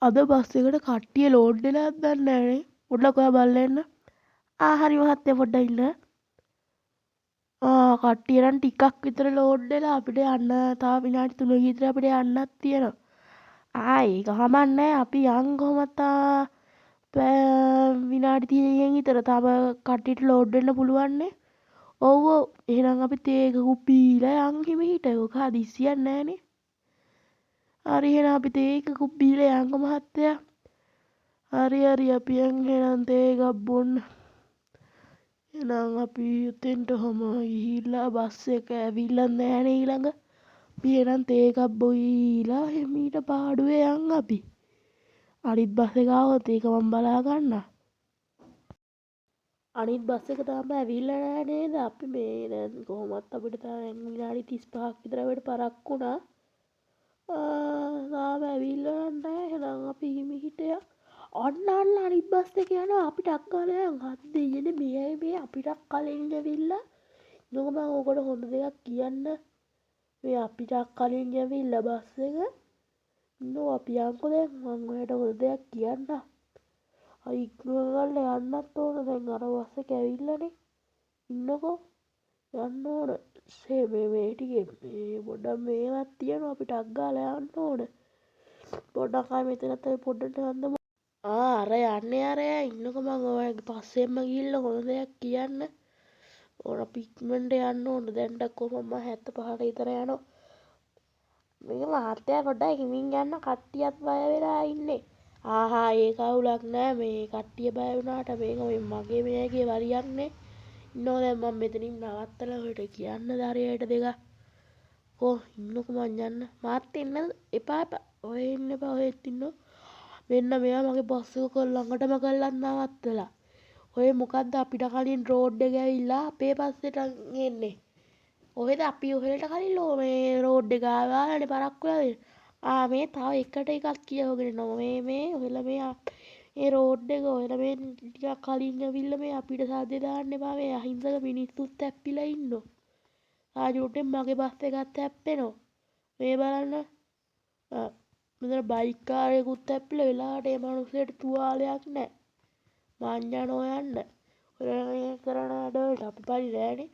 අද බස් එකට කට්ටිය ලෝඩ් වෙලාද දන්නේ නැහනේ. පොඩ්ඩක් ඔයා බලලා එන්න. හරි මහත්තයා පොඩ්ඩක් ඉන්න. කට්ටිය නම් ටිකක් විතර ලෝඩ් වෙලා අපිට යන්න තව විනාඩි 3 විතර අපිට යන්නත් තියෙනවා. ඒක කමක් නැහැ. අපි යන් කොහොමත් විනාඩි 30කින් විතර තව කට්ටියට ලෝඩ් වෙන්න පුළුවන් නේ. ඔව් ඔව්. එහෙනම් අපි තේ එකකුත් බීලා යන් හිමිහිට. ඔක හදිස්සියක් නැහනේ. හරි එහෙනම් අපි තේ එකකුත් බීලා යන්කො මහත්තයා. හරි අපි එහෙනම් තේ එකක් බොන්න. එහෙනම් අපි උතෙන්ට ඔහොම ගිහිල්ලා බස් එක ඇවිල්ලා නැහනේ ඊළඟ. අපි එහෙනම් තේ එකක් බොයිලා හිමීට පාඩුවේ යන් අපි. අනිත් බස් එක ආවොත් ඒක මම බලා ගන්නම්. අනිත් බස් එක තාම ඇවිල්ලා නැහැ නේද? අපි මේ දැන් කොහොමත් අපිට තාම විනාඩි 35ක් විතර අපිට පරක්කු වුණා. තාම ඇවිල්ලා නැහැ. එහෙනම් අපි හිමිහිට අන්න අනිත් බස් එක යනවා. අපි ටක් ගාලා යන්. හත් දෙයියනේ මෙයයි මේ අපිට කලින් ඇවිල්ලා. නෝක මම ඔකට හොඳ දෙයක් කියන්න. මේ අපිට කලින් ඇවිල්ලා බස් එක. නෝ අපි යන්කො දැන් මම ඔයාලට හොඳ දෙයක් කියන්න. ඉක්මනට යන්නත් ඕන දැන් අර බස් එක ඇවිල්ලානේ. ඉන්නකෝ. යන්න ඕන. මේ ටිකේ මේ පොඩ්ඩක් මේවත් තියෙනවා අපි ටක් ගාලා යන්න ඕන. පොඩ්ඩක් මෙතනත් පොඩ්ඩට යන්න. අර යන්නේ ඉන්නකෝ මම ඔයාලගේ පස්සෙන්ම ගිහිල්ලා හොඳ දෙයක් කියන්න. ඕන අපි ඉක්මනට යන්න ඕන. දැන් කොහොම 75ට විතර යනවා. මේ මහත්තයා පොඩ්ඩක් හිමින් යන්න කට්ටියත් බය වෙලා ඉන්නේ. ඒක අවුලක් නෑ මේ කට්ටිය බය වුණාට මේක මගේ මේකේ වරියක් නේ. ඉන්නෝ දැන් මම මෙතනින් නවත්තලා ඔයාලට කියන්න දරයට දෙකක්. ඉන්නකෝ මං යන්න. මාත් එන්න එපා. ඔය ඉන්න එපා. ඔයෙත් ඉන්නෝ. මෙන්න මෙයා මගේ බස් එක ළඟටම කරලා නවත්තලා. ඔය මොකද්ද අපිට කලින් රෝඩ් එක ඇවිල්ලා අපේ පස්සට එන්නේ. ඔහෙද අපි ඔහෙලට කලින් මේ රෝඩ් එක ආවානේ පරක්කු වෙලා. මේ තව එකට එකක් කියවගෙන එනවා. මේ ඔහෙලා මේ රෝඩ් එක ඔහෙලා මේ ටිකක් කලින් ඇවිල්ලා මේ අපිට සද්දේ දාන්න එපා. මේ අහිංසක මිනිස්සුත් ඇප්පිලා ඉන්නෝ. ආජෝටෙන් මගේ බස් එකත් ඇප්පෙනවා. මේ බලන්න. මෙතන බයික් කාරයෙකුත් ඇප්පිලා වෙලාවට ඒ මනුස්සයට තුවාලයක් නැහැ. මං යනවා යන්න. ඔය කරන වැඩවලට අපි පරිලෑනේ.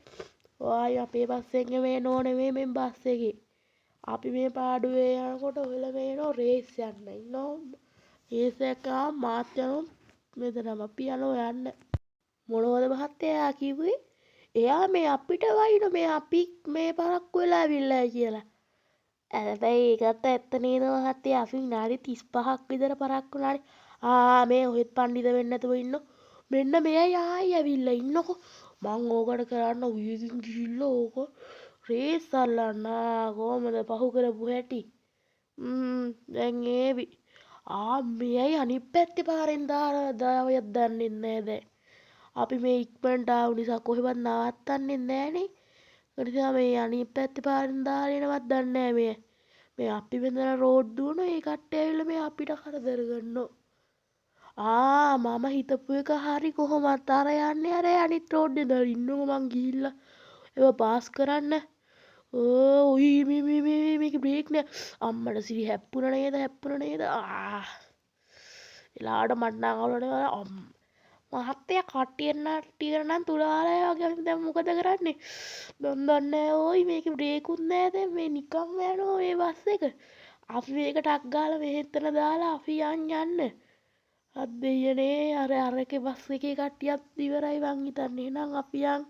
ඔය අපේ බස් එකේ මේ නෝනේ මේ බස් එකේ. අපි මේ පාඩුවේ යනකොට ඔයලා මේනෝ රේස් යන්න ඉන්නවා. රේස් එක මාත් යනවා මෙතනම අපි යනවා යන්න. මොනවද මහත්තයා කිව්වේ? එයා මේ අපිට වයින් මේ අපි මේ පරක්කු වෙලා ඇවිල්ලා කියලා. හැබැයි ඒකත් ඇත්ත නේද මහත්තයා අපි විනාඩි 35ක් විතර පරක්කු වුණානේ. මේ ඔහෙත් පඬිත වෙන්න නැතුව ඉන්නෝ. මෙන්න මෙයයි ආයි ඇවිල්ලා ඉන්නකෝ. මං ඕකට කරන්න වීදින් ගිහිල්ලා ඕක රේස් අල්ලන්න කොහමද පහු කරපු හැටි. දැන් ඒවි. මෙයයි අනිත් පැත්තේ පාරෙන් දාවයක් දන්නේ නැහැ දැන්. අපි මේ ඉක්මනට ආව නිසා කොහෙවත් නවත්තන්නේ නැහනේ. ඒ නිසා මේ අනිත් පැත්තේ පාරෙන් දාලෙනවත් දන්නේ නැහැ මේ අපි මෙතන රෝඩ් දුවන ඒ කට්ටිය ඇවිල්ලා මේ අපිට කරදර කරනවා. මම හිතපු එක හරි කොහොමත් අර යන්නේ අනිත් රෝඩ් එකේ ඉන්නකො මං ගිහිල්ලා ඒව පාස් කරන්න. මේක බ්‍රේක් නෑ. අම්මට සිරි හැප්පුණා නේද? එලාට මට නම් අවුලට මහත්තයා කට්ටියට නම් තුලාලා වගේ දැන් මොකද කරන්නේ? මන් දන්නේ මේකේ බ්‍රේකුත් නෑ දැන් මේ නිකම්ම යනවා මේ බස් එක. අපි මේක ටක් ගාලා මෙහෙතන දාලා අපි යන්න. අත් දෙයනේ අර එකේ බස් එකේ කට්ටියත් ඉවරයි මං හිතන්නේ. එහෙනම් අපි යන්.